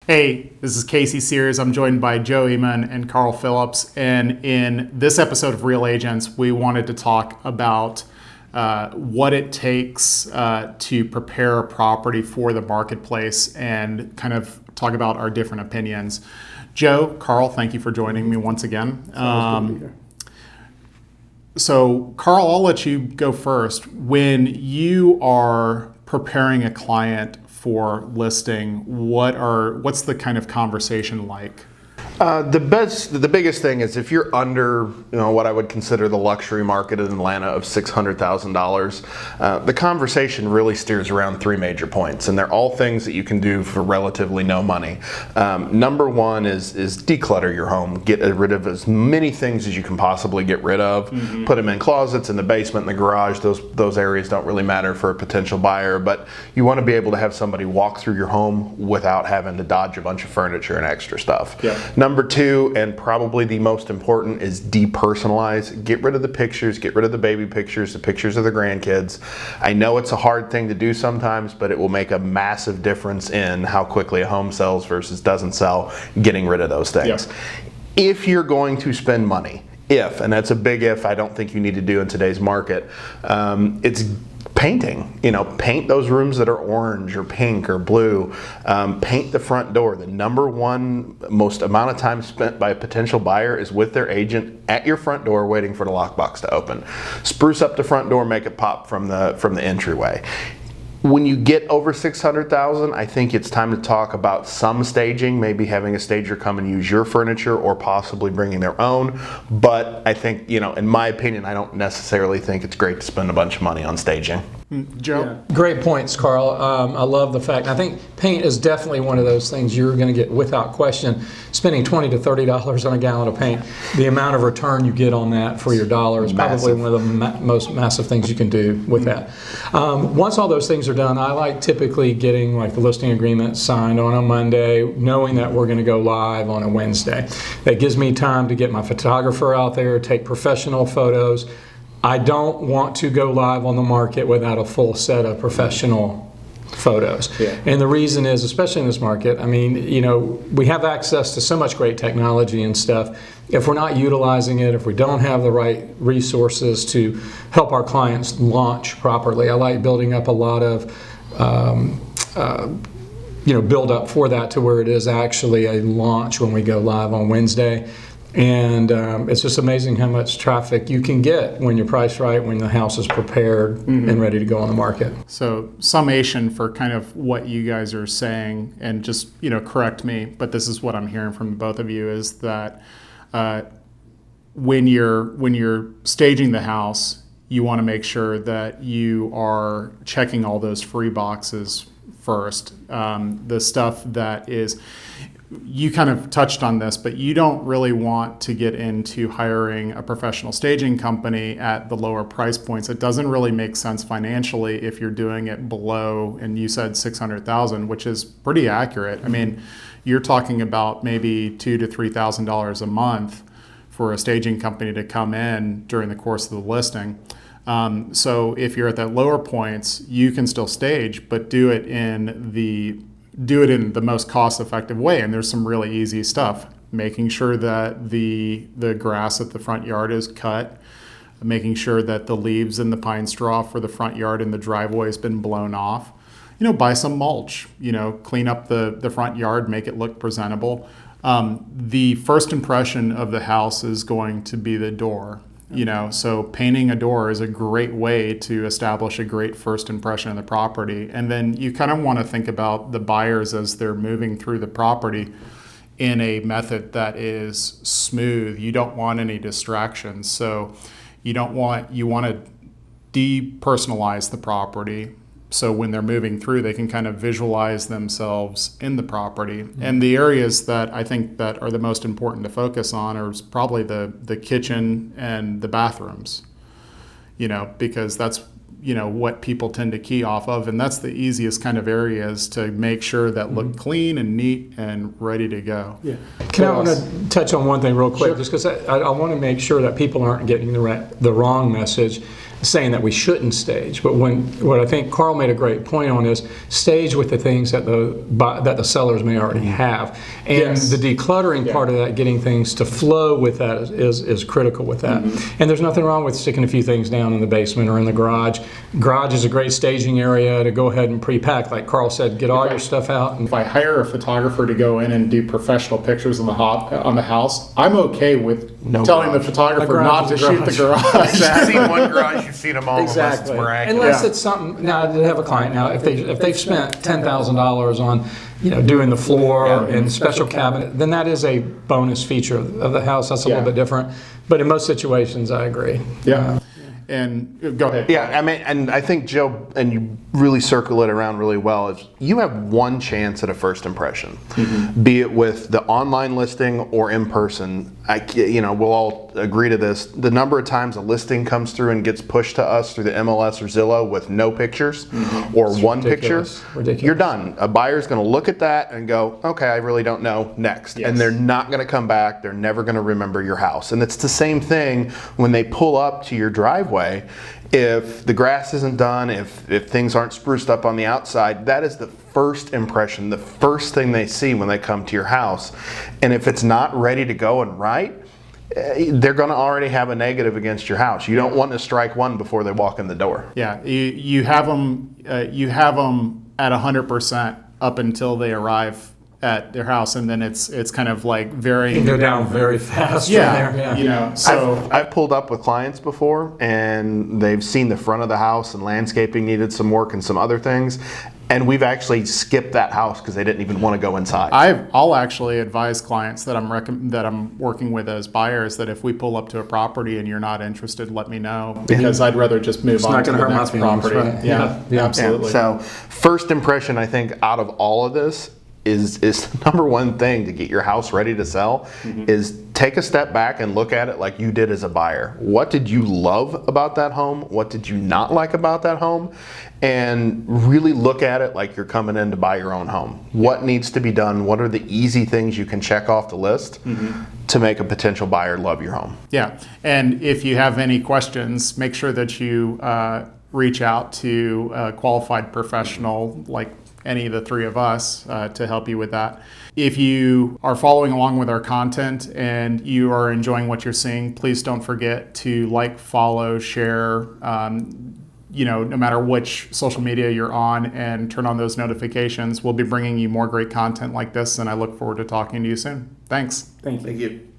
Hey, this is Casey Sears. I'm joined by Joe Eman and Karl Phillips. And in this episode of Real Agents, we wanted to talk about what it takes to prepare a property for the marketplace and kind of talk about our different opinions. Joe, Karl, thank you for joining me once again. So, Karl, I'll let you go first. When you are preparing a client for listing, what's the kind of conversation like? The biggest thing is if you're under, what I would consider the luxury market in Atlanta of $600,000, the conversation really steers around three major points, and they're all things that you can do for relatively no money. Number one is declutter your home. Get rid of as many things as you can possibly get rid of. Mm-hmm. Put them in closets, in the basement, in the garage. Those areas don't really matter for a potential buyer, but you want to be able to have somebody walk through your home without having to dodge a bunch of furniture and extra stuff. Yeah. Number two, and probably the most important, is depersonalize. Get rid of the pictures, get rid of the baby pictures, the pictures of the grandkids. I know it's a hard thing to do sometimes, but it will make a massive difference in how quickly a home sells versus doesn't sell, getting rid of those things. Yeah. If you're going to spend money, and that's a big if, I don't think you need to do in today's market, it's painting. Paint those rooms that are orange or pink or blue. Paint the front door. The number one most amount of time spent by a potential buyer is with their agent at your front door waiting for the lockbox to open. Spruce up the front door, make it pop from the entryway. When you get over $600,000, I think it's time to talk about some staging, maybe having a stager come and use your furniture or possibly bringing their own. But I think, in my opinion, I don't necessarily think it's great to spend a bunch of money on staging. Joe? Yeah. Great points, Karl. I love the fact. I think paint is definitely one of those things you're going to get, without question, spending $20 to $30 on a gallon of paint. The amount of return you get on that for your dollar is probably one of the most massive things you can do with that. Once all those things are done, I like typically getting the listing agreement signed on a Monday, knowing that we're going to go live on a Wednesday. That gives me time to get my photographer out there, take professional photos. I don't want to go live on the market without a full set of professional photos. Yeah. And the reason is, especially in this market, we have access to so much great technology and stuff. If we're not utilizing it, if we don't have the right resources to help our clients launch properly, I like building up a lot of build up for that to where it is actually a launch when we go live on Wednesday. And it's just amazing how much traffic you can get when you're priced right, when the house is prepared and ready to go on the market. So summation for kind of what you guys are saying, and just correct me, but this is what I'm hearing from both of you, is that when you're staging the house, you want to make sure that you are checking all those free boxes first. The stuff that is, you kind of touched on this, but you don't really want to get into hiring a professional staging company at the lower price points. It doesn't really make sense financially if you're doing it below, and you said $600,000, which is pretty accurate. I mean, you're talking about maybe $2,000 to $3,000 a month for a staging company to come in during the course of the listing. So if you're at that lower points, you can still stage, but do it in the most cost-effective way. And there's some really easy stuff. Making sure that the grass at the front yard is cut, making sure that the leaves and the pine straw for the front yard and the driveway has been blown off. Buy some mulch, clean up the front yard, make it look presentable. The first impression of the house is going to be the door. So painting a door is a great way to establish a great first impression of the property. And then you kind of want to think about the buyers as they're moving through the property in a method that is smooth. You don't want any distractions. So you want to depersonalize the property. So when they're moving through, they can kind of visualize themselves in the property. Mm-hmm. And the areas that I think that are the most important to focus on are probably the kitchen and the bathrooms, because that's, what people tend to key off of. And that's the easiest kind of areas to make sure that look clean and neat and ready to go. Yeah. I want to touch on one thing real quick, just because I want to make sure that people aren't getting the wrong message. saying that we shouldn't stage, but what I think Karl made a great point on is stage with the things that the sellers may already have, and Yes. the decluttering part of that, getting things to flow with that is critical with that. And there's nothing wrong with sticking a few things down in the basement or in the garage. Garage is a great staging area to go ahead and pre-pack, like Karl said, get all your stuff out. And If I hire a photographer to go in and do professional pictures on the house, I'm okay with telling the photographer A not garage to is a shoot the garage. garage. You've seen one garage, you've seen them all, unless it's miraculous. Unless Yeah. it's something. Now, I did have a client. Now, if they've spent $10,000 on, doing the floor and special cabinet, then that is a bonus feature of the house. That's a little bit different. But in most situations, I agree. Yeah. And go ahead. Yeah, I mean, and I think, Joe, and you really circle it around really well, is you have one chance at a first impression, be it with the online listing or in person. We'll all agree to this. The number of times a listing comes through and gets pushed to us through the MLS or Zillow with no pictures or one ridiculous. picture, Ridiculous. you're done. A buyer's going to look at that and go, okay, I really don't know, next. Yes. And they're not going to come back. They're never going to remember your house. And it's the same thing when they pull up to your driveway. If the grass isn't done, if things aren't spruced up on the outside, that is the first impression, the first thing they see when they come to your house. And if it's not ready to go and right, they're going to already have a negative against your house. You don't want to strike one before they walk in the door. Yeah, you have them at 100% up until they arrive at their house, and then it's kind of like very They're down very fast. Yeah, From there. you know. So I've pulled up with clients before, and they've seen the front of the house, and landscaping needed some work and some other things, and we've actually skipped that house because they didn't even want to go inside. I'll actually advise clients that I'm working with as buyers that if we pull up to a property and you're not interested, let me know, because I'd rather just move on not to gonna the hurt my next feelings, property. right? Yeah, Yeah. absolutely. So first impression, I think, out of all of this is the number one thing to get your house ready to sell is take a step back and look at it like you did as a buyer. What did you love about that home? What did you not like about that home? And really look at it like you're coming in to buy your own home. What needs to be done? What are the easy things you can check off the list to make a potential buyer love your home? Yeah, and if you have any questions, make sure that you reach out to a qualified professional like any of the three of us to help you with that. If you are following along with our content and you are enjoying what you're seeing, please don't forget to like, follow, share, no matter which social media you're on, and turn on those notifications. We'll be bringing you more great content like this, and I look forward to talking to you soon. Thanks. Thank you. Thank you.